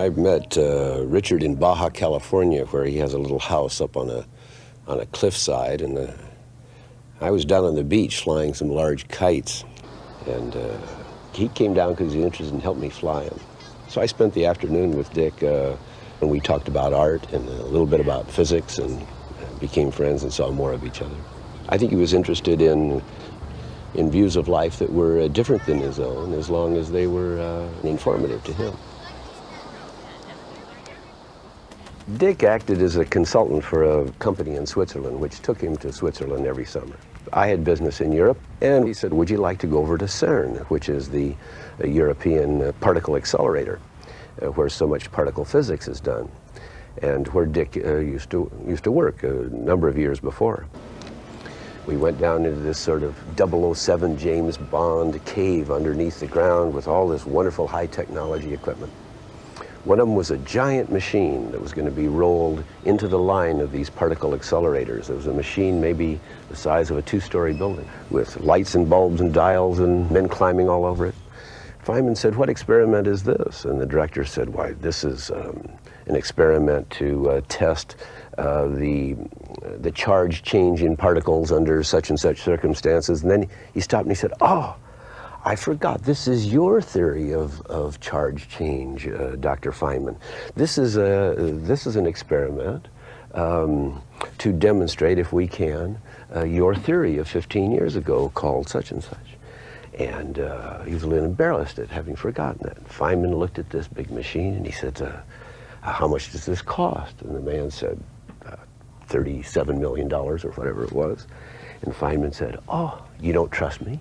I met Richard in Baja California, where he has a little house up on a cliffside, and I was down on the beach flying some large kites, and he came down because he was interested in helping me fly them. So I spent the afternoon with Dick, and we talked about art and a little bit about physics, and became friends and saw more of each other. I think he was interested in views of life that were different than his own, as long as they were informative to him. Dick acted as a consultant for a company in Switzerland, which took him to Switzerland every summer. I had business in Europe, and he said, would you like to go over to CERN, which is the European particle accelerator, where so much particle physics is done, and where Dick used to work a number of years before. We went down into this sort of 007 James Bond cave underneath the ground with all this wonderful high technology equipment. One of them was a giant machine that was going to be rolled into the line of these particle accelerators. It was a machine maybe the size of a two-story building, with lights and bulbs and dials and men climbing all over it. Feynman said, what experiment is this? And the director said, why, this is an experiment to test the charge change in particles under such and such circumstances. And then he stopped and he said, oh, I forgot, this is your theory of charge change, Dr. Feynman. This is an experiment to demonstrate, if we can, your theory of 15 years ago called such and such. And he was a little embarrassed at having forgotten it. Feynman looked at this big machine and he said, how much does this cost? And the man said, $37 million or whatever it was. And Feynman said, oh, you don't trust me?